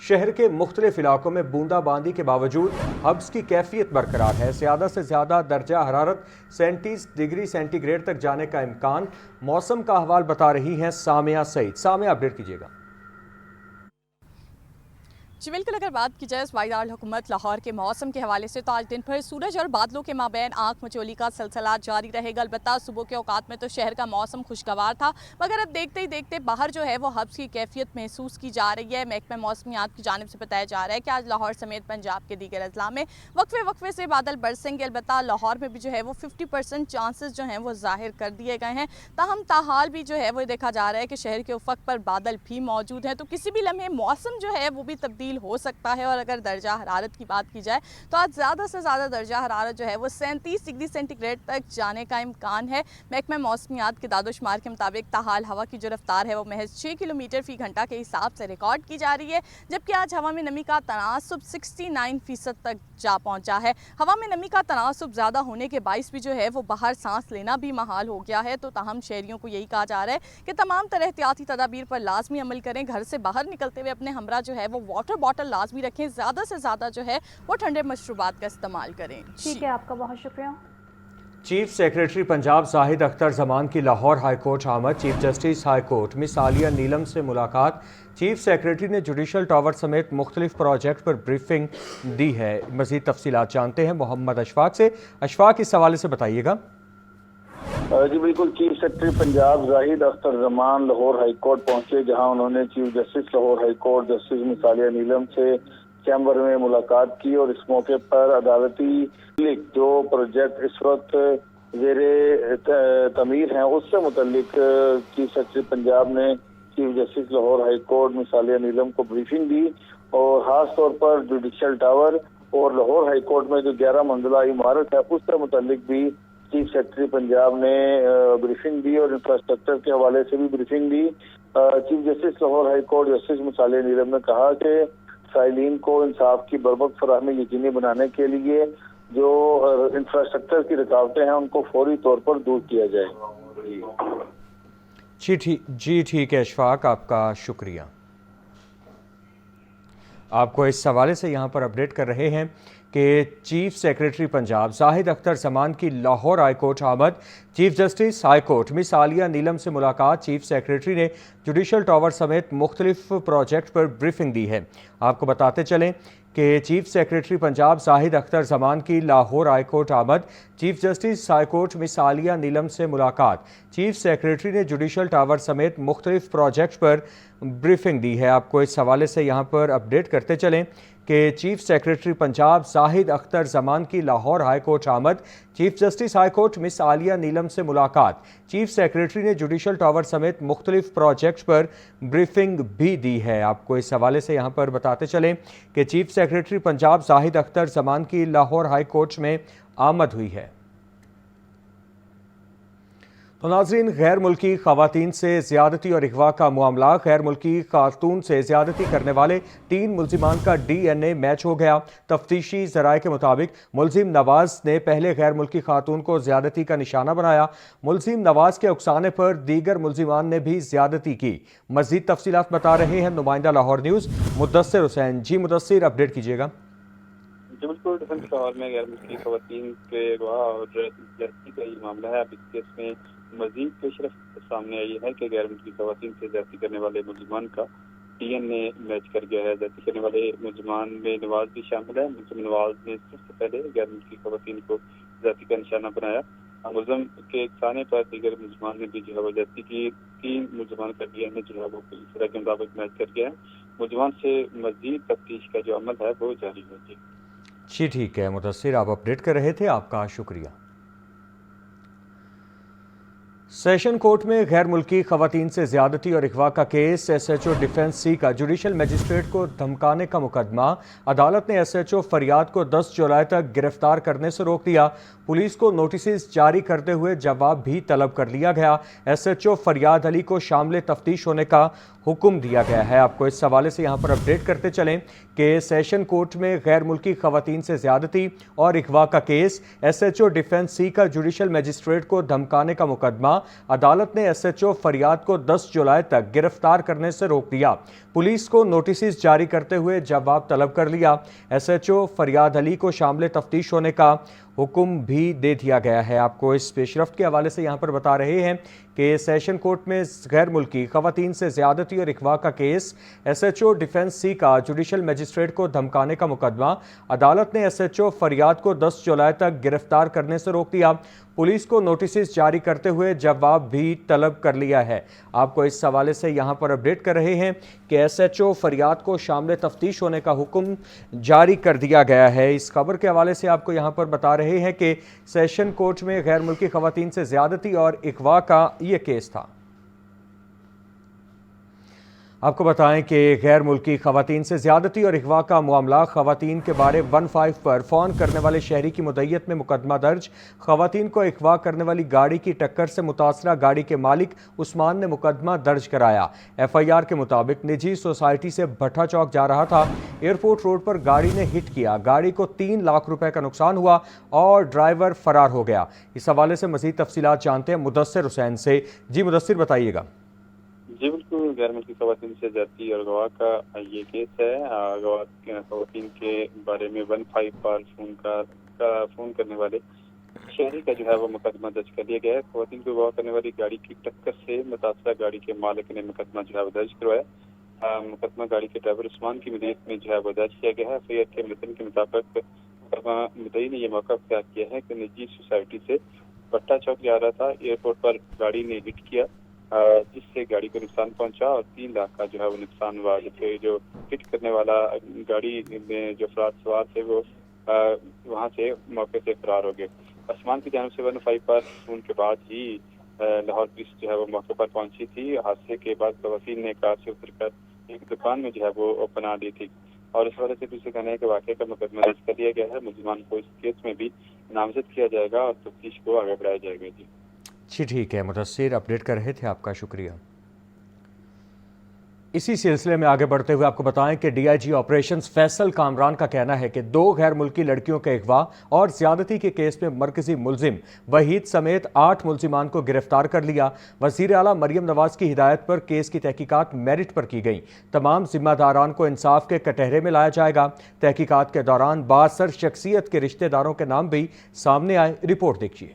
شہر کے مختلف علاقوں میں بوندا باندی کے باوجود ہبس کی کیفیت برقرار ہے۔ زیادہ سے زیادہ درجہ حرارت 37 ڈگری سینٹی گریڈ تک جانے کا امکان۔ موسم کا احوال بتا رہی ہیں سامیہ سعید۔ سامیہ اپڈیٹ کیجیے گا۔ جی بالکل، اگر بات کی جائے صوبائی دارالحکومت لاہور کے موسم کے حوالے سے تو آج دن بھر سورج اور بادلوں کے مابین آنکھ مچولی کا سلسلہ جاری رہے گا۔ البتہ صبح کے اوقات میں تو شہر کا موسم خوشگوار تھا، مگر اب دیکھتے ہی دیکھتے باہر جو ہے وہ ہبس کی کیفیت محسوس کی جا رہی ہے۔ محکمہ موسمیات کی جانب سے بتایا جا رہا ہے کہ آج لاہور سمیت پنجاب کے دیگر اضلاع میں وقفے سے بادل برسیں گے۔ البتہ لاہور میں بھی جو ہے وہ 50% چانسز جو ہیں وہ ظاہر کر دیے گئے ہیں۔ تاہم تاحال بھی جو ہے وہ دیکھا جا رہا ہے کہ شہر کے افق پر بادل بھی موجود ہیں، تو کسی بھی لمحے موسم جو ہے وہ بھی تبدیل ہو سکتا ہے۔ اور اگر درجہ حرارت کی بات کی جائے تو آج زیادہ سے زیادہ درجہ حرارت جو ہے وہ 37 ڈگری سینٹی گریڈ تک جانے کا امکان ہے۔ محکمہ موسمیات کے داد و شمار کے مطابق تاحال ہوا کی جو رفتار ہے وہ محض 6 کلومیٹر فی گھنٹہ کے حساب سے ریکارڈ کی جا رہی ہے، جبکہ آج ہوا میں نمی کا تناسب 69% تک جا پہنچا ہے۔ ہوا میں نمی کا تناسب زیادہ ہونے کے باعث بھی جو ہے وہ باہر سانس لینا بھی محال ہو گیا ہے، تو تاہم شہریوں کو یہی کہا جا رہا ہے کہ تمام طرح احتیاطی تدابیر پر لازمی عمل کریں۔ گھر سے باہر نکلتے ہوئے اپنے ہمراہ جو ہے وہ واٹر باٹل لازمی رکھیں، زیادہ سے زیادہ جو ہے وہ ٹھنڈے مشروبات کا استعمال کریں۔ ٹھیک ہے، آپ کا بہت شکریہ۔ چیف سیکریٹری پنجاب زاہد اختر زمان کی لاہور ہائی کورٹ آمد۔ Chief justice high court Miss Aalia Neelum سے ملاقات۔ چیف سیکریٹری نے جوڈیشل ٹاور سمیت مختلف پروجیکٹ پر بریفنگ دی ہے۔ مزید تفصیلات جانتے ہیں محمد اشفاق سے۔ اشفاق، اس حوالے سے بتائیے گا۔ جی بالکل، chief secretary Punjab Zahid Akhtar Zaman Lahore high court پہنچے، جہاں انہوں نے chief justice Lahore high court justice Miss Aalia Neelum سے چیمبر میں ملاقات کی، اور اس موقع پر عدالتی جو پروجیکٹ اس وقت زیر تعمیر ہیں اس سے متعلق چیف سیکرٹری پنجاب نے chief justice Lahore high court Miss Aalia Neelum کو بریفنگ دی، اور خاص طور پر جوڈیشل ٹاور اور لاہور ہائی کورٹ میں جو 11 منزلہ عمارت ہے اس سے متعلق بھی چیف سیکرٹری پنجاب نے بریفنگ دی، اور انفراسٹرکچر کے حوالے سے بھی بریفنگ دی۔ Chief justice Lahore high court justice Miss Aalia Neelum نے کہا کہ سائلین کو انصاف کی بروقت فراہمی یقینی بنانے کے لیے جو انفراسٹرکچر کی رکاوٹیں ہیں ان کو فوری طور پر دور کیا جائے۔ جی ٹھیک ہے اشفاق، آپ کا شکریہ۔ آپ کو اس حوالے سے یہاں پر اپڈیٹ کر رہے ہیں کہ چیف سیکریٹری پنجاب زاہد اختر زمان کی لاہور ہائی کورٹ آمد۔ Chief justice high court Miss Aalia Neelum سے ملاقات۔ چیف سیکریٹری نے جوڈیشل ٹاور سمیت مختلف پروجیکٹ پر بریفنگ دی ہے۔ آپ کو بتاتے چلیں کہ چیف سیکریٹری پنجاب زاہد اختر زمان کی لاہور ہائی کورٹ آمد۔ Chief justice high court Miss Aalia Neelum سے ملاقات۔ چیف سیکریٹری نے جوڈیشل ٹاور سمیت مختلف پروجیکٹ پر بریفنگ دی ہے۔ آپ کو اس حوالے سے یہاں پر اپڈیٹ کرتے چلیں کہ چیف سیکریٹری پنجاب زاہد اختر زمان کی لاہور ہائی کورٹ آمد۔ Chief justice high court Miss Aalia Neelum سے ملاقات۔ چیف سیکریٹری نے جوڈیشل ٹاور سمیت مختلف پروجیکٹ پر بریفنگ بھی دی ہے۔ آپ کو اس حوالے سے یہاں پر بتاتے چلیں کہ چیف سیکریٹری پنجاب زاہد اختر زمان کی لاہور ہائی کورٹ میں آمد ہوئی ہے۔ تو ناظرین، غیر ملکی خواتین سے زیادتی اور اغوا کا معاملہ۔ غیر ملکی خاتون سے زیادتی کرنے والے 3 ملزمان کا ڈی این اے میچ ہو گیا۔ تفتیشی ذرائع کے مطابق ملزم نواز نے پہلے غیر ملکی خاتون کو زیادتی کا نشانہ بنایا۔ ملزم نواز کے اکسانے پر دیگر ملزمان نے بھی زیادتی کی۔ مزید تفصیلات بتا رہے ہیں نمائندہ لاہور نیوز مدثر حسین۔ جی مدثر، اپڈیٹ کیجیے گا۔ جی بالکل، ڈیفنس لاہور میں غیر ملکی خواتین کے اغوا اور زیادتی کا یہ معاملہ ہے۔ اب اس کیس میں مزید پیش رفت سامنے آئی ہے کہ غیر ملکی خواتین سے زیادتی کرنے والے ملزمان کا ڈی این اے میچ کر گیا ہے۔ زیادتی کرنے والے ملزمان میں نواز بھی شامل ہے۔ ملزم نواز نے سب سے پہلے غیر ملکی خواتین کو زیادتی کا نشانہ بنایا۔ ملزم کے اکسانے پر دیگر ملزمان نے بھی جو ہے وہ زیادتی کی۔ 3 ملزمان کا ڈی این اے جو ہے وہ پولیس طرح کے مطابق میچ کر گیا ہے۔ ملزمان سے مزید تفتیش کا جو عمل ہے وہ جاری ہے۔ جی ٹھیک ہے مدثر، آپ اپڈیٹ کر رہے تھے، آپ کا شکریہ۔ سیشن کورٹ میں غیر ملکی خواتین سے زیادتی اور اغوا کا case. S H O Defence C کا جوڈیشل مجسٹریٹ کو دھمکانے کا مقدمہ۔ عدالت نے ایس ایچ او فریاد کو 10 جولائی تک گرفتار کرنے سے روک دیا۔ پولیس کو نوٹسز جاری کرتے ہوئے جواب بھی طلب کر لیا گیا۔ ایس ایچ او فریاد علی کو شامل تفتیش ہونے کا हुक्म दिया गया है। आपको इस हवाले से यहाँ पर अपडेट करते चलें कि सेशन कोर्ट में गैर मुल्की खवातीन से ज्यादती और अगवा का केस, SHO डिफेंस सी का जुडिशल मजिस्ट्रेट को धमकाने का मुकदमा। अदालत ने SHO फरियाद को 10 जुलाई तक गिरफ्तार करने से रोक दिया। पुलिस को नोटिस जारी करते हुए जवाब तलब कर लिया। SHO फरियाद अली को शामिल तफ्तीश होने का हुक्म भी दे दिया गया है। आपको इस पेशरफ्त के हवाले से यहाँ पर बता रहे हैं कि सेशन कोर्ट में गैर मुल्की खवातीन से ज्यादती और अगवा का केस, SHO डिफेंस सी का जुडिशल मजिस्ट्रेट को धमकाने का मुकदमा। अदालत ने SHO फरियाद को 10 जुलाई तक गिरफ्तार करने से रोक दिया। पुलिस को नोटिस जारी करते हुए जवाब भी तलब कर लिया है। आपको इस हवाले से यहाँ पर अपडेट कर रहे हैं कि SHO फरियाद को शामिल तफ्तीश होने का हुक्म जारी कर दिया गया है। इस खबर के हवाले से आपको यहाँ पर बता रहे हैं कि सेशन कोर्ट में गैर मुल्की खवातीन से ज्यादती और अगवा का ये केस था। आपको बताएं कि गैर मुल्की खवातीन से ज्यादती और अगवा का मामला, खवातीन के बारे 15 पर फ़ोन करने वाले शहरी की मुद्दत में मुकदमा दर्ज। खवातीन को अगवा करने वाली गाड़ी की टक्कर से मुतासरा गाड़ी के मालिक उस्मान ने मुकदमा दर्ज कराया। FIR के मुताबिक निजी सोसाइटी से भट्टा चौक जा रहा था। एयरपोर्ट रोड पर गाड़ी ने हिट किया। गाड़ी को 3 लाख रुपए का नुकसान हुआ और ड्राइवर फरार हो गया। इस हवाले से मजीद तफसीलात जानते हैं मुदस्सिर हुसैन से। जी मुदस्सिर, बताइएगा। जी बिल्कुल, गैर मुल्की खवातीन से ज्यादती और अगवा का ये केस है। अगवा खवातीन के बारे में 15 पर फोन करने वाले शहरी का जो है वो मुकदमा दर्ज कर लिया गया है। खवातीन को अगवा करने वाली गाड़ी की टक्कर से मुतासरा गाड़ी के मालिक ने मुकदमा जो है वो दर्ज करवाया। मुकदमा गाड़ी के ड्राइवर उस्मान की मदद में जो है वो दर्ज किया गया है। FIR के मतन के मुताबिक मुद्दई ने यह मौका अख्तियार किया है कि निजी सोसाइटी से भट्टा चौक जा रहा था। एयरपोर्ट पर गाड़ी ने हिट किया जिससे गाड़ी को नुकसान पहुंचा और 3 लाख का जो है वो नुकसान हुआ। जबकि जो हिट करने वाला गाड़ी में जो सवार थे वो वहां से मौके से फरार हो गए। उस्मान की जानिब से 15 पर फोन के बाद ही लाहौर पुलिस जो है वो मौके पर पहुंची थी। हादसे के बाद खवातीन ने कार से उतरकर एक दुकान में जो है वो पना ली थी और इस वजह से दूसरे कहने है कि वाक़े का मुकदमा दर्ज कर दिया गया है। मुलजिमान को इस केस में भी नामजद किया जाएगा और तफ्तीश को आगे बढ़ाया जाएगा। जी ठीक है मुदस्सिर, अपडेट कर रहे थे, आपका शुक्रिया। इसी सिलसिले में आगे बढ़ते हुए आपको बताएं कि DIG ऑपरेशंस फैसल कामरान का कहना है कि 2 गैर मुल्की लड़कियों के अगवा और ज्यादती के केस में मरकजी मुलजिम वहीद समेत 8 मुलजिमान को गिरफ्तार कर लिया। वज़ीर आला मरियम नवाज की हिदायत पर केस की तहकीकात मेरिट पर की गई। तमाम जिम्मेदारान को इंसाफ के कटहरे में लाया जाएगा। तहकीकात के दौरान बासर शख्सियत के रिश्तेदारों के नाम भी सामने आए। रिपोर्ट देखिए।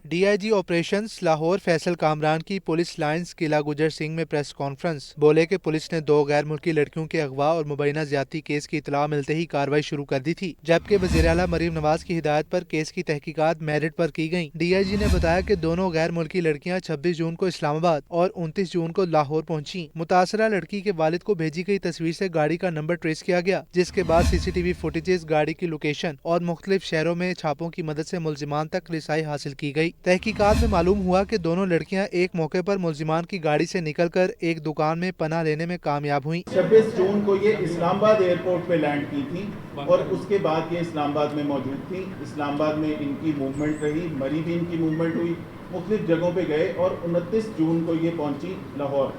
DIG ऑपरेशंस लाहौर फैसल कामरान की पुलिस लाइन्स किला गुजर सिंह में प्रेस कॉन्फ्रेंस। बोले कि पुलिस ने 2 गैर मुल्की लड़कियों के अगवा और मुबैना ज्यादती केस की इतला मिलते ही कार्रवाई शुरू कर दी थी, जबकि वज़ीर आला मरियम नवाज की हिदायत पर केस की तहकीकात मेरिट पर की गई। DIG ने बताया कि दोनों गैर मुल्की लड़कियां 26 जून को इस्लामाबाद और 29 जून को लाहौर पहुंची। मुतासरा लड़की के वालिद को भेजी गई तस्वीर से गाड़ी का नंबर ट्रेस किया गया, जिसके बाद CCTV फुटेजेस, गाड़ी की लोकेशन और मुख्तलिफ शहरों में छापों की मदद से मुलजिमान तक रिसाई हासिल की गई। तहकीकात में मालूम हुआ कि दोनों लड़कियां एक मौके पर मुलजिमान की गाड़ी से निकलकर एक दुकान में पनाह लेने में कामयाब हुई। 26 जून को ये इस्लामाबाद एयरपोर्ट पे लैंड की थी और उसके बाद ये इस्लामाबाद में मौजूद थी। इस्लामाबाद में इनकी मूवमेंट रही, मरी भी इनकी मूवमेंट हुई, मुख्तलिफ जगहों पे गए और 29 जून को ये पहुंची लाहौर।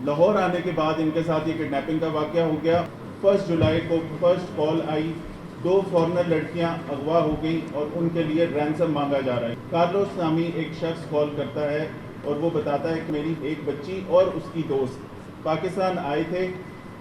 लाहौर आने के बाद इनके साथ ये किडनैपिंग का वाक़या हो गया। 1 जुलाई को फर्स्ट कॉल आई, 2 फॉरेनर लड़कियां अगवा हो गई और उनके लिए रैंसम मांगा जा रहा है। कार्लोस नामी एक शख्स कॉल करता है और वो बताता है कि मेरी एक बच्ची और उसकी दोस्त पाकिस्तान आए थे,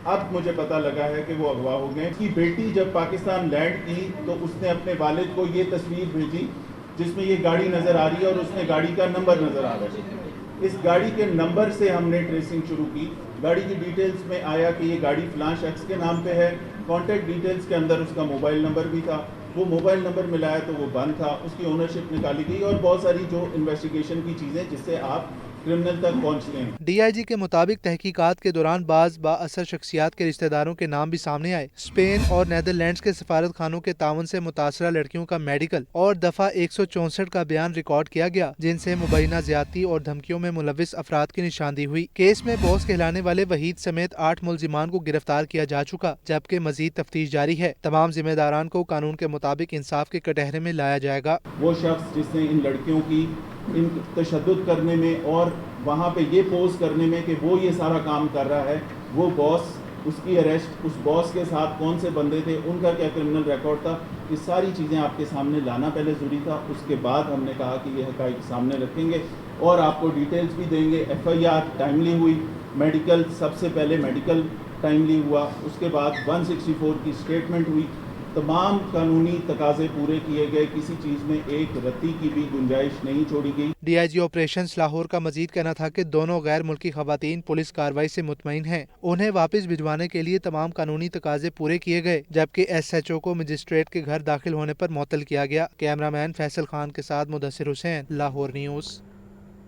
अब मुझे पता लगा है कि वो अगवा हो गए। उसकी बेटी जब पाकिस्तान लैंड की तो उसने अपने वालिद को ये तस्वीर भेजी जिसमें ये गाड़ी नज़र आ रही है और उसमें गाड़ी का नंबर नज़र आ रहा है। इस गाड़ी के नंबर से हमने ट्रेसिंग शुरू की। गाड़ी की डिटेल्स में आया कि ये गाड़ी फलां शख्स के नाम पे है। कॉन्टैक्ट डिटेल्स के अंदर उसका मोबाइल नंबर भी था। वो मोबाइल नंबर मिलाया तो वो बंद था, उसकी ओनरशिप निकाली गई और बहुत सारी जो इन्वेस्टिगेशन की चीज़ें जिससे आप क्रिमिनल तक पहुंचते हैं। DIG के मुताबिक तहकीकात के दौरान बाअसर शख्सियात के रिश्तेदारों के नाम भी सामने आए। स्पेन और नेदरलैंड्स के सफारत खानों के ताउन से मुतासरा लड़कियों का मेडिकल और दफा 164 का बयान रिकॉर्ड किया गया, जिनसे मुबैना ज्यादती और धमकियों में मुलविस अफराद की निशानदी हुई। केस में बॉस कहलाने वाले वहीद समेत 8 मुलजिमान को गिरफ्तार किया जा चुका, जबकि मजीद तफ्तीश जारी है। तमाम जिम्मेदारान को कानून के मुताबिक इंसाफ के कटहरे में लाया जाएगा। वो शख्स जिसने इन लड़कियों की इन तशद्दुद करने में और वहाँ पे ये पोज करने में कि वो ये सारा काम कर रहा है, वो बॉस, उसकी अरेस्ट, उस बॉस के साथ कौन से बंदे थे, उनका क्या क्रिमिनल रिकॉर्ड था, ये सारी चीज़ें आपके सामने लाना पहले ज़रूरी था। उसके बाद हमने कहा कि ये हक़ाइक़ सामने रखेंगे और आपको डिटेल्स भी देंगे। FIR टाइमली हुई, मेडिकल सबसे पहले मेडिकल टाइमली हुआ, उसके बाद 164 की स्टेटमेंट हुई, तमाम कानूनी तकाजे पूरे किए गए, किसी चीज़ में एक रत्ती की भी गुंजाइश नहीं छोड़ी गई। DIG ऑपरेशंस लाहौर का मजीद कहना था कि दोनों गैर मुल्की खवातीन पुलिस कार्रवाई से मुतमईन हैं। उन्हें वापस भिजवाने के लिए तमाम कानूनी तकाजे पूरे किए गए, जबकि SHO को मजिस्ट्रेट के घर दाखिल होने पर मुअत्तल किया गया। कैमरामैन फैसल खान के साथ मुदस्सिर हुसैन, लाहौर न्यूज़।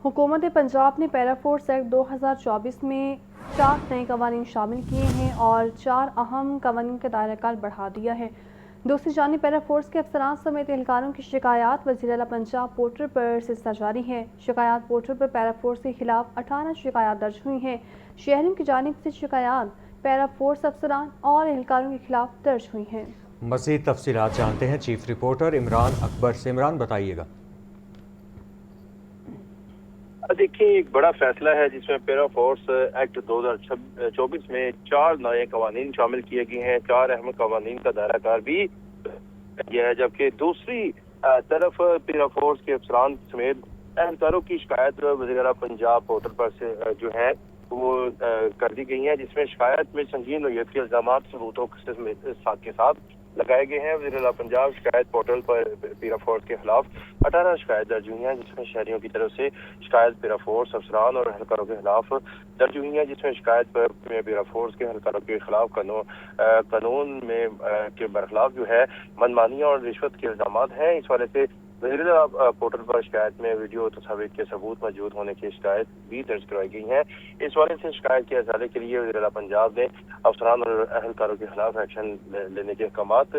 हुकूमत पंजाब ने पैराफोर्स एक्ट 2024 में 4 नए कवानीन शामिल किए हैं और 4 अहम कवानीन का दायरा कार बढ़ा दिया है। दूसरी जानिब पैराफोर्स के अफसरान समेत एहलकारों की शिकायत वज़ीर आला पंजाब पोर्टल पर सिलसिला जारी है। शिकायत पोर्टल पर पैराफोर्स के खिलाफ 18 शिकायत दर्ज हुई हैं। शहरियों की जानिब से शिकायत पैराफोर्स अफसरान और एहलकारों के खिलाफ दर्ज हुई हैं। मज़ीद तफसीलात जानते हैं चीफ रिपोर्टर इमरान अकबर से। इमरान, बताइएगा। देखिए, एक बड़ा फैसला है जिसमें पैराफोर्स एक्ट 2024 में 4 नए कवानीन शामिल किए गए हैं। 4 अहम कवानीन का दायरा कार भी यह है, जबकि दूसरी तरफ पैराफोर्स के अफसरान समेत एहलकारों की शिकायत वज़ीर पंजाब पोर्टल पर से जो है वो कर दी गई है, जिसमें शिकायत में संगीन नौयत के इल्जाम सबूतों के साथ लगाए गए हैं। वज़ीर पंजाब शिकायत पोर्टल पर पैराफोर्स के खिलाफ 18 शिकायत दर्ज हुई हैं, जिसमें शहरियों की तरफ से शिकायत पैराफोर्स अफसरान और एहलकारों के खिलाफ दर्ज हुई हैं, जिसमें शिकायत पर पैराफोर्स के एहलकारों के खिलाफ कानून में के बरखिलाफ जो है मनमानियाँ और रिश्वत के इल्जाम हैं। इस वाले से वज़ीर पोर्टल पर शिकायत में वीडियो तस्वीर के सबूत मौजूद होने की शिकायत भी दर्ज करवाई गई है। इस वाले से शिकायत के अजाले के लिए वज़ीर पंजाब ने अफसरान और अहलकारों के खिलाफ एक्शन लेने के अहकामात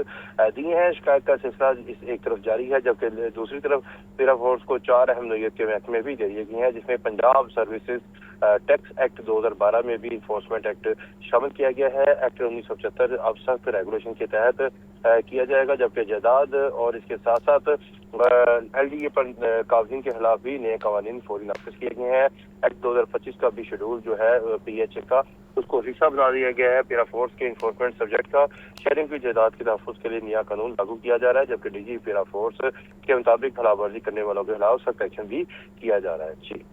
दिए हैं। शिकायत का सिलसिला एक तरफ जारी है, जबकि दूसरी तरफ पैराफोर्स को 4 अहम नौयत के महकमे भी दे दिए गए हैं, जिसमें पंजाब सर्विसेज टैक्स एक्ट 2012 में भी इन्फोर्समेंट एक्ट शामिल किया गया है। एक्ट 1975 अब सख्त रेगुलेशन के तहत किया जाएगा, जबकि जायदाद और इसके साथ साथ LDA पर काबजीन के खिलाफ भी नए कवानीन फौरी नाफिज किए गए हैं। एक्ट 2025 का भी शेड्यूल जो है PHA का, उसको हिस्सा बना दिया गया है। पैराफोर्स के इन्फोर्समेंट सब्जेक्ट का शहरियों की जायदाद के तहफ़्फ़ुज़ के लिए नया कानून लागू किया जा रहा है, जबकि DG पैराफोर्स के मुताबिक खिलाफवर्जी करने वालों के खिलाफ सख्त एक्शन भी किया जा रहा है। जी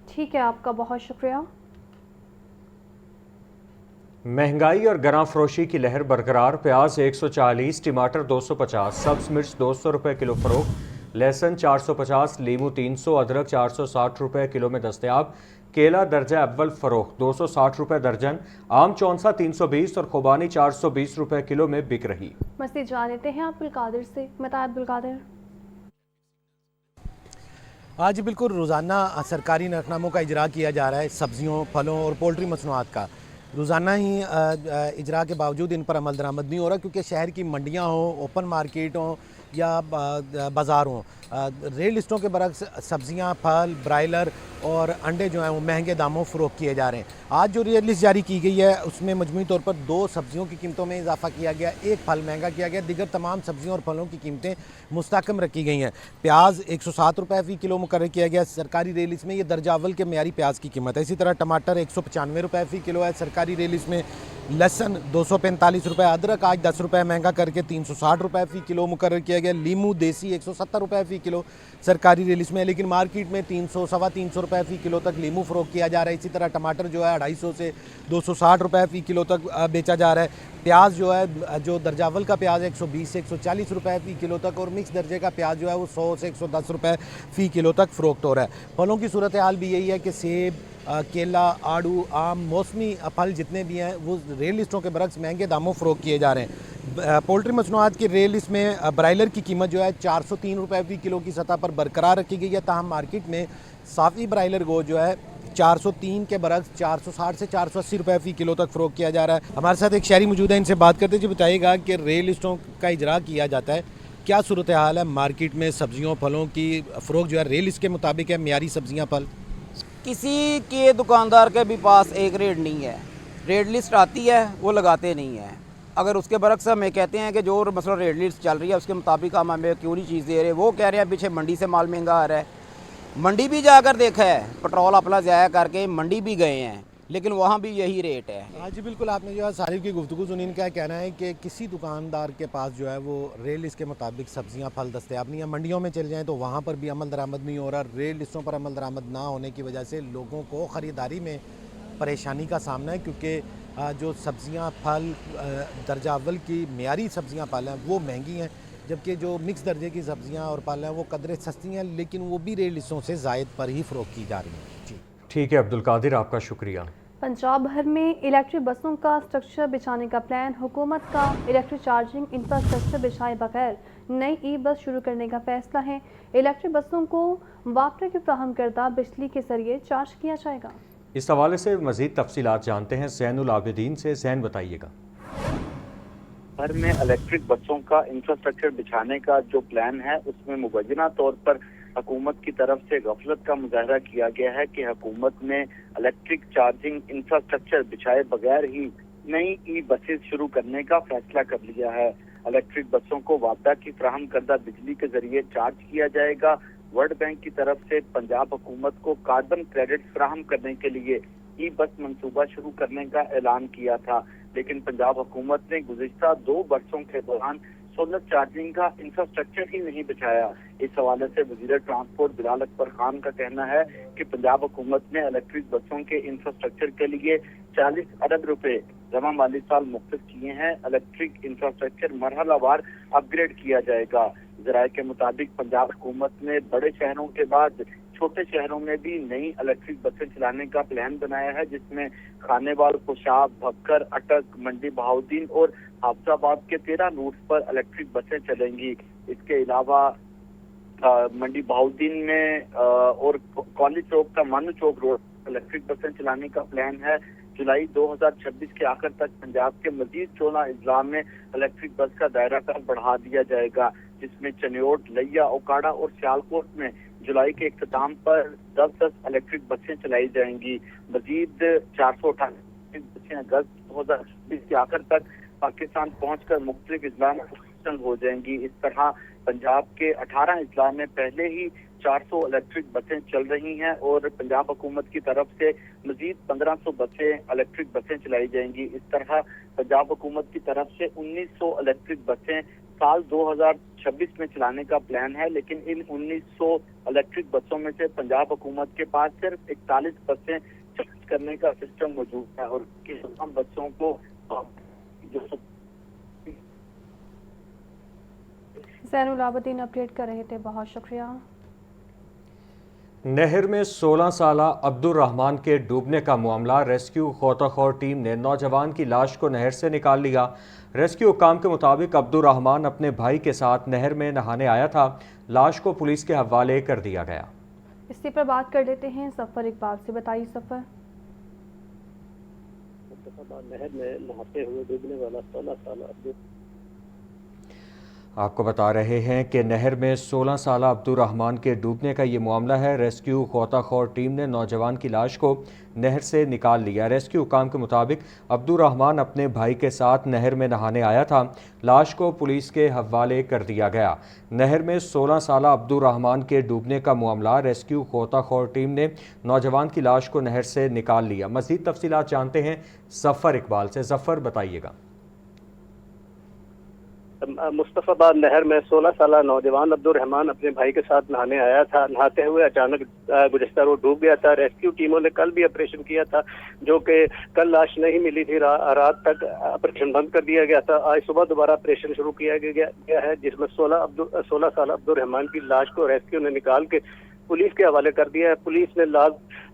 ठीक है, आपका बहुत शुक्रिया। महंगाई और गरां फरोशी की लहर बरकरार। प्याज 140, टमाटर 250, सब्ज मिर्च 200 रुपये किलो फरोख्त, लहसुन 450, लीमू 300, अदरक 460 रुपये किलो में दस्तयाब। केला दर्जा अव्वल फरोख्त 260 रुपये दर्जन, आम चौंसा 320 और खुबानी 420 रुपये किलो में बिक रही। मज़ीद जान लेते हैं अब्दुल कादिर से। अब्दुल कादिर, आज बिल्कुल रोज़ाना सरकारी नरखनामों का इजरा किया जा रहा है। सब्जियों, फलों और पोल्ट्री मसनूआत का रोज़ाना ही इजरा के बावजूद इन पर अमल दरामद नहीं हो रहा, क्योंकि शहर की मंडियाँ हों, ओपन मार्केट हों या बाज़ार हों, रेल लिस्टों के बरक्स सब्जियां, फल, ब्रायलर और अंडे जो हैं वो महंगे दामों फ़रोख्त किए जा रहे हैं। आज जो रेल लिस्ट जारी की गई है उसमें मजमूई तौर पर 2 सब्जियों की कीमतों में इजाफा किया गया, 1 फल महंगा किया गया, दिगर तमाम सब्जियों और फलों की कीमतें मुस्तकम रखी गई हैं। प्याज 107 रुपये फ़ी किलो मुकर्रर किया गया सरकारी रेल लिस्ट में, ये दर्जा अव्वल के मेयारी प्याज की कीमत है। इसी तरह टमाटर 195 रुपये फ़ी किलो है सरकारी रेल लिस्ट में। लहसुन 245 रुपये, अदरक आज 10 रुपये महंगा करके 360 रुपये फ़ी किलो मुकर्रर किया गया। लीमू देसी 170 रुपये फ़ी किलो सरकारी रिलीज में, लेकिन मार्केट में 300 सवा 300 रुपये फ़ी किलो तक लीमू फ़रोख्त किया जा रहा है। इसी तरह टमाटर जो है 250 से 260 रुपये फ़ी किलो तक बेचा जा रहा है। प्याज जो है, जो दर्जावल का प्याज 120 से 140 रुपये फ़ी किलो तक और मिक्स दर्जे का प्याज जो है वो 100 से 110 रुपये फ़ी किलो तक फ़रोख्त हो रहा है। फलों की सूरत हाल भी यही है कि सेब, केला, आड़ू, आम, मौसमी फल जितने भी हैं वो रेल लिस्टों के बरक्स महंगे दामों फ़रोख्त किए जा रहे हैं। पोल्ट्री मसनूआत की रेल लिस्ट में ब्रायलर की कीमत जो है 403 रुपये फ़ी किलो की सतह पर बरकरार रखी गई है। ताहम मार्केट में साफ़ी ब्रायलर गो जो है 403 के बरक्स 460 से 480 रुपये फ़ी किलो तक फ़रोख्त किया जा रहा है। हमारे साथ एक शहरी मौजूद है, इनसे बात करते हैं। जी बताइएगा कि रेल लिस्टों का इजरा किया जाता है, क्या सूरत हाल है मार्केट में सब्जियों फलों की फ़रोख्त जो है रेल लिस्ट के मुताबिक है, मियारी सब्जियाँ फल? किसी के दुकानदार के भी पास एक रेट नहीं है, रेट लिस्ट आती है वो लगाते नहीं है। अगर उसके बरक्स हमें कहते हैं कि जो मसलन रेट लिस्ट चल रही है उसके मुताबिक हम हमें क्यों नहीं चीज़ दे रहे, वो कह रहे हैं पीछे मंडी से माल महंगा आ रहा है। मंडी भी जाकर देखा है, पेट्रोल अपना ज़ाया करके मंडी भी गए हैं, लेकिन वहाँ भी यही रेट है। हाँ जी बिल्कुल, आपने जो है सारिफ की गुफ्तगू सुनी, इनका कहना है कि किसी दुकानदार के पास जो है वो रेल लिस्ट के मुताबिक सब्जियां फल दस्तयाब नहीं है। मंडियों में चले जाएं तो वहाँ पर भी अमल दरामद नहीं हो रहा। रेल लिस्टों पर अमल दरामद ना होने की वजह से लोगों को ख़रीदारी में परेशानी का सामना है, क्योंकि जो सब्जियां फल दर्जा अव्वल की मेयारी सब्जियां फल हैं वो महंगी हैं, जबकि जो मिक्स दर्जे की सब्जियां और फल हैं वो कदरे सस्ती हैं, लेकिन वो भी रेल लिस्टों से ज़ायद पर ही फ़रोख्त की जा रही हैं। जी ठीक है अब्दुल कादिर, आपका शुक्रिया। पंजाब भर में इलेक्ट्रिक बसों का स्ट्रक्चर बिछाने का प्लान। हुकूमत का इलेक्ट्रिक चार्जिंग इंफ्रास्ट्रक्चर बिछाए बगैर नई ई बस शुरू करने का फैसला है। इलेक्ट्रिक बसों को वापरा की फ्राहम करदा बिजली के जरिए चार्ज किया जाएगा। इस हवाले से मज़ीद तफसीलात जानते हैं ज़ैनुल आबिदीन से। ज़ैन बताइएगा। भर में इलेक्ट्रिक बसों का इंफ्रास्ट्रक्चर बिछाने का जो प्लान है उसमें मुबैना तौर पर हुकूमत की तरफ से गफलत का मुजाहरा किया गया है कि हुकूमत ने इलेक्ट्रिक चार्जिंग इंफ्रास्ट्रक्चर बिछाए बगैर ही नई ई बसेस शुरू करने का फैसला कर लिया है। इलेक्ट्रिक बसों को वापदा की फ्राहम करदा बिजली के जरिए चार्ज किया जाएगा। वर्ल्ड बैंक की तरफ से पंजाब हुकूमत को कार्बन क्रेडिट फ्राहम करने के लिए ई बस मंसूबा शुरू करने का ऐलान किया था, लेकिन पंजाब हुकूमत ने गुज़िश्ता 2 वर्षों के दौरान सोलर चार्जिंग का इंफ्रास्ट्रक्चर ही नहीं बिछाया। इस हवाले से वज़ीर ट्रांसपोर्ट बिलाल अकबर खान का कहना है कि पंजाब हुकूमत ने इलेक्ट्रिक बसों के इंफ्रास्ट्रक्चर के लिए 40 अरब रुपए जमा माली साल मुख्तस किए हैं। इलेक्ट्रिक इंफ्रास्ट्रक्चर मरहलावार अपग्रेड किया जाएगा। ज़राए के मुताबिक पंजाब हुकूमत ने बड़े शहरों के बाद छोटे शहरों में भी नई इलेक्ट्रिक बसें चलाने का प्लान बनाया है, जिसमें खानेवाल, कुशाब, भक्कर, अटक, मंडी बहाउद्दीन और हाफजाबाद के 13 रूट्स पर इलेक्ट्रिक बसें चलेंगी। इसके अलावा मंडी बहाउद्दीन में और कॉलेज चौक का मानू चौक रोड इलेक्ट्रिक बसें चलाने का प्लान है। जुलाई 2026 के आखिर तक पंजाब के मजीद 14 अजला में इलेक्ट्रिक बस का दायरा कार बढ़ा दिया जाएगा, जिसमें चनियोट, लैया, ओकाड़ा और सियालकोट में जुलाई के इख्तिताम पर 10-10 इलेक्ट्रिक बसें चलाई जाएंगी। मजीद 428 बसें अगस्त 2026 के आखिर तक पाकिस्तान पहुंचकर मुख्तलिफ अजला में फंक्शनल हो जाएंगी। इस तरह पंजाब के 18 अजला में पहले ही 400 इलेक्ट्रिक बसें चल रही हैं और पंजाब हुकूमत की तरफ से मजीद 1500 इलेक्ट्रिक बसें चलाई जाएंगी। इस तरह पंजाब हुकूमत की तरफ से 1900 इलेक्ट्रिक बसें साल 2026 में चलाने का प्लान है, लेकिन इन 1900 इलेक्ट्रिक बसों में से पंजाब हुकूमत के पास सिर्फ 41 बसें चार्ज करने का सिस्टम मौजूद है और तमाम बसों को जो ज़ैनुल आबिदीन अपडेट कर रहे थे, बहुत शुक्रिया। नहर में 16 साला अब्दुल रहमान के डूबने का मामला। रेस्क्यू गोताखोर टीम ने नौजवान की लाश को नहर से निकाल लिया। रेस्क्यू हुक्काम के मुताबिक अब्दुल रहमान अपने भाई के साथ नहर में नहाने आया था। लाश को पुलिस के हवाले कर दिया गया। इसी पर बात कर लेते हैं सफ़र इकबाल से। बताइए सफ़र। नहर में नहाते हुए डूबने वाला 16 साल अब्दुल, आपको बता रहे हैं कि नहर में 16 साला अब्दुल रहमान के डूबने का ये मामला है। रेस्क्यू गोताखोर टीम ने नौजवान की लाश को नहर से निकाल लिया। रेस्क्यू हुक्काम के मुताबिक अब्दुल रहमान अपने भाई के साथ नहर में नहाने आया था। लाश को पुलिस के हवाले कर दिया गया। नहर में 16 साला अब्दुल रहमान के डूबने का मामला। रेस्क्यू गोताखोर टीम ने नौजवान की लाश को नहर से निकाल लिया। मज़ीद तफसीलात जानते हैं ज़फ़र इकबाल से। ज़फ़र बताइएगा। मुस्तफ़ाबाद नहर में 16 साला नौजवान अब्दुल रहमान अपने भाई के साथ नहाने आया था। नहाते हुए अचानक गुज़श्ता रोज डूब गया था। रेस्क्यू टीमों ने कल भी ऑपरेशन किया था, जो कि कल लाश नहीं मिली थी। रात तक ऑपरेशन बंद कर दिया गया था। आज सुबह दोबारा ऑपरेशन शुरू किया गया है, जिसमें 16 साल अब्दुल रहमान की लाश को रेस्क्यू ने निकाल के पुलिस के हवाले कर दिया है। पुलिस ने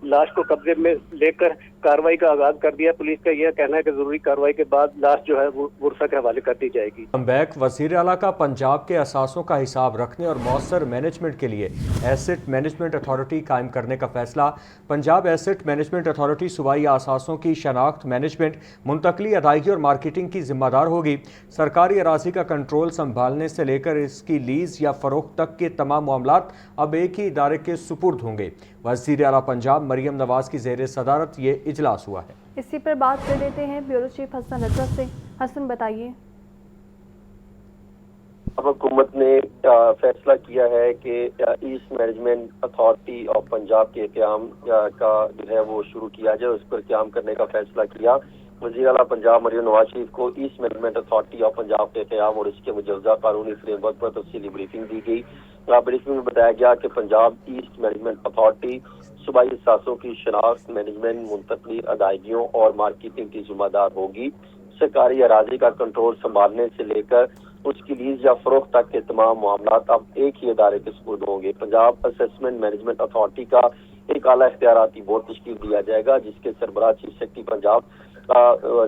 लाश को कब्जे में लेकर कार्रवाई का आगाज कर दिया। पुलिस का यह कहना है कि जरूरी कार्रवाई के बाद लाश जो है वो बुरसा के हवाले कर दी जाएगी। बैक वज़ीर आला का पंजाब के असासों का हिसाब रखने और मौसर मैनेजमेंट के लिए एसेट मैनेजमेंट अथॉरिटी कायम करने का फैसला। पंजाब एसेट मैनेजमेंट अथॉरिटी सूबाई असासों की शनाख्त, मैनेजमेंट, मुंतकली, अदायगी और मार्केटिंग की जिम्मेदार होगी। सरकारी अराजी का कंट्रोल संभालने से लेकर इसकी लीज या फरोख्त तक के तमाम मामलात अब एक ही इदारे के सुपुर्द होंगे। वज़ीर आला पंजाब मरियम नवाज की ज़ेर सदारत ये इजलास हुआ है। इसी पर बात कर लेते हैं ब्यूरो चीफ हसन रजब से। हसन बताइए। पंजाब हुकूमत ने फैसला किया है कि east management authority of Punjab के क़याम का जो है वो शुरू किया जाए, उस पर क़याम करने का फैसला किया। वज़ीर आला पंजाब मरियम नवाज शरीफ को east management authority of Punjab के क़याम और इसके मुजवजा कानूनी फ्रेमवर्क पर तफसीली ब्रीफिंग दी गई। ब्रीफिंग में बताया गया कि पंजाब ईस्ट मैनेजमेंट अथॉरिटी सूबाई असासों की शनाख्त, मैनेजमेंट, मुंतकली, अदायगियों और मार्केटिंग की जिम्मेदार होगी। सरकारी अराजी का कंट्रोल संभालने से लेकर उसकी लीज या फरोख्त तक के तमाम मामलात अब एक ही अदारे के सुपुर्द होंगे। पंजाब असेसमेंट मैनेजमेंट अथॉरिटी का एक आला इख्तियाराती बोर्ड तश्कील दिया जाएगा, जिसके सरबराह चीफ सेक्रेटरी पंजाब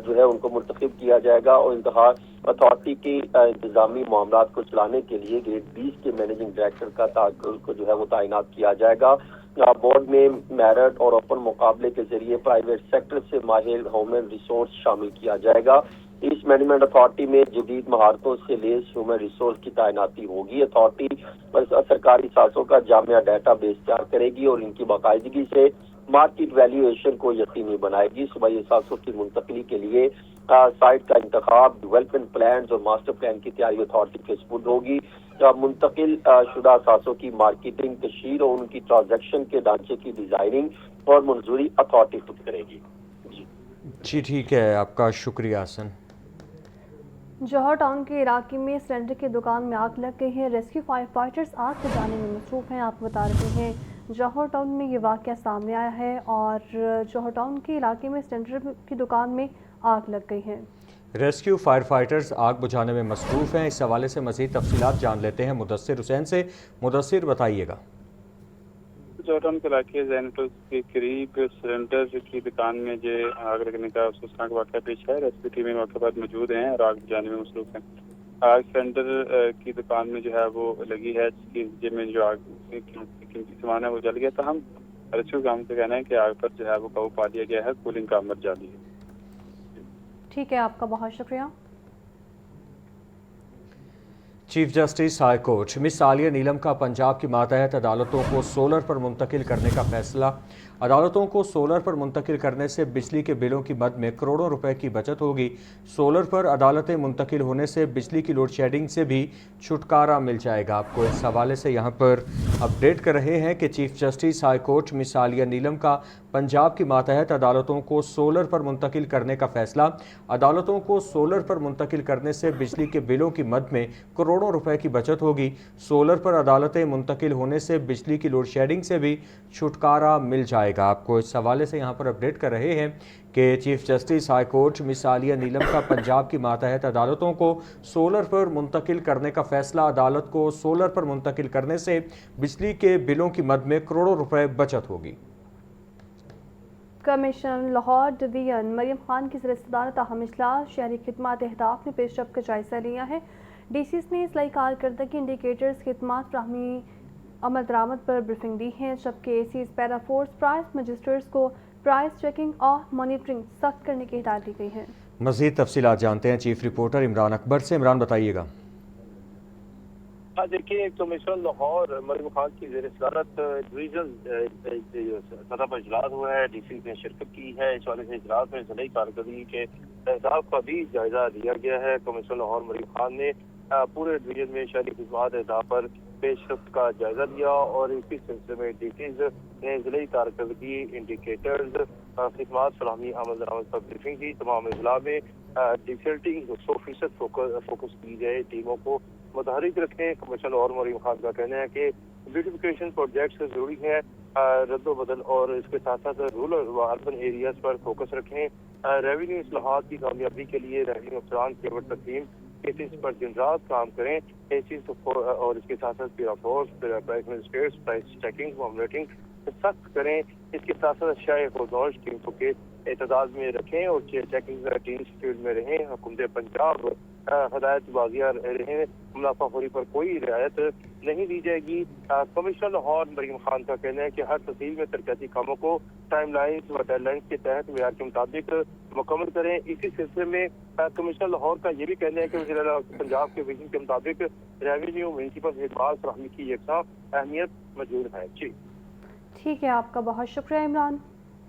जो है उनको मुंतखब किया जाएगा और इंतहा अथॉरिटी के इंतजामी मामलात को चलाने के लिए ग्रेड 20 के मैनेजिंग डायरेक्टर को जो है वो तैनात किया जाएगा। बोर्ड में मेरिट और ओपन मुकाबले के जरिए प्राइवेट सेक्टर से माहिर ह्यूमन रिसोर्स शामिल किया जाएगा। ईस्ट मैनेजमेंट अथॉरिटी में जदीद महारतों से लेस ह्यूमन रिसोर्स की तैनाती होगी। अथॉरिटी सरकारी सासों का जामिया डाटा बेस तैयार करेगी और इनकी बाकायदगी से मार्केट वैल्यूएशन को यकीनी बनाएगी। सूबाई सासों की मुंतकली के लिए साइट का इंतखाब, डेवलपमेंट प्लान और मास्टर प्लान की तैयारी अथॉरिटी के सुपुर्द होगी। मुंतकिल शुदा सासों की मार्केटिंग, तशहीर और उनकी ट्रांजैक्शन के ढांचे की डिजाइनिंग और मंजूरी अथॉरिटी खुद करेगी। जी ठीक है, आपका शुक्रिया हसन। जौहर टाउन के इलाके में सिलेंडर की दुकान में आग लग गई है। रेस्क्यू फायर फाइटर्स आग बुझाने में मसरूफ हैं। आपको बता रहे हैं जौहर टाउन में ये वाक़या सामने आया है और जौहर टाउन के इलाके में सिलेंडर की दुकान में आग लग गई है। रेस्क्यू फायर फाइटर्स आग बुझाने में मसरूफ हैं। इस हवाले से मज़ीद तफसीलात जान लेते हैं मुदस्सिर हुसैन से। मुदस्सिर, बताइएगा। जौहर टाउन के इलाके जैनटोस के करीब सिलेंडर की दुकान में जो आग लगने का अफसोसनाक वाक़या पेश है। रेस्क्यू टीमें मौके पर मौजूद हैं और आग बुझाने में मसरूफ हैं। आग सिलेंडर की दुकान में जो है वो लगी है, जिसकी में जो आग कीमती सामान है वो जल गया था। हम रेस्क्यू काम से कहना है कि आग पर जो है वो काबू पा लिया गया है। कूलिंग का अमल जारी है। ठीक है, आपका बहुत शुक्रिया। Chief justice high court Miss Aalia Neelum का पंजाब की मातहत अदालतों को सोलर पर मुंतकिल करने का फैसला। अदालतों को सोलर पर मुंतकिल करने से बिजली के बिलों की मद में करोड़ों रुपए की बचत होगी। सोलर पर अदालतें मुंतकिल होने से बिजली की लोड शेडिंग से भी छुटकारा मिल जाएगा। आपको इस हवाले से यहाँ पर अपडेट कर रहे हैं कि chief justice high court Miss Aalia Neelum का पंजाब की मातहत अदालतों को सोलर पर मुंतकिल करने का फैसला। अदालतों को सोलर पर मुंतकिल करने से बिजली के बिलों की मद में करोड़ों रुपए की बचत होगी। सोलर पर अदालतें मुंतकिल होने से बिजली की लोड शेडिंग से भी छुटकारा मिल जाएगा। आपको इस हवाले से यहाँ पर अपडेट कर रहे हैं कि chief justice high court Miss Aalia Neelum का पंजाब की मातहत अदालतों को सोलर पर मुंतकिल करने का फैसला। अदालत को सोलर पर मुंतकिल करने से बिजली के बिलों की मद में करोड़ों रुपए बचत होगी। कमिश्नर लाहौर डिवीजन मरियम खान की सदस्यदार ताहम इजलास शहरी खिदमत अहदाफ में पेशरफ का जायजा लिया है। डीसीस ने इसलाई कारकर्दगी इंडिकेटर्स खिदमत फ्राहमी अमल दरामद पर ब्रीफिंग दी है, जबकि ACs para force price magistrates को प्राइस चेकिंग और मॉनिटरिंग सख्त करने की हिदायत दी गई है। मज़ीद तफसीलात जानते हैं चीफ रिपोर्टर इमरान अकबर से। इमरान, बताइएगा। देखिए, कमिश्नर लाहौर मरियम खान की ज़ेर सदारत डिवीजन सतह पर इजलास हुआ है। डीसी ने शिरकत की है। इस वाले से इजलास में ज़िले कारकर्दगी के हिसाब का भी जायजा लिया गया है। कमिश्नर लाहौर मरियम खान ने पूरे डिवीजन में शहरी खिदमत अहदाफ पर पेशरफ्त का जायजा लिया और इसी सिलसिले में डीसीज ने ज़िले कारकर्दगी इंडिकेटर्स खिदमत फलामी अमल दरामद पर ब्रीफिंग की। तमाम अजला में डिजिटलिंग 100% फोकस की जाए, टीमों को मुतहरिक रखें। कमिश्नर और मरियम खान का कहना है कि ब्यूटिफिकेशन प्रोजेक्ट्स जरूरी है, रद्दोबदल और इसके साथ साथ रूरल व अर्बन एरियाज पर फोकस रखें। रेवेन्यू इस्लाहात की कामयाबी के लिए रेवेन्यू अफसरान केवल तकसीम केसेस पर दिन रात काम करें। एसीज और इसके साथ साथ पीरा force, price magistrates price checking monitoring सख्त करें। इसके साथ साथ अशिया फौजौज टीमों के एतदाद में रखें और चेकिंग टीम्स फील्ड में रहें। हुकूमत पंजाब हदायत बाजिया रहें, मुनाफाखोरी पर कोई रियायत नहीं दी जाएगी। कमिश्नर लाहौर मरियम खान का कहना है कि हर तहसील में तरक्याती कामों को टाइम लाइन्स व डेडलाइंस के तहत मेयार के मुताबिक मुकम्मल करें। इसी सिलसिले में कमिश्नर लाहौर का ये भी कहना है कि वज़ीर आला पंजाब के विजन के मुताबिक रेवेन्यू म्युनिसिपल खिदमत फराहमी की यकसा अहमियत मौजूद है। जी ठीक है, आपका बहुत शुक्रिया इमरान।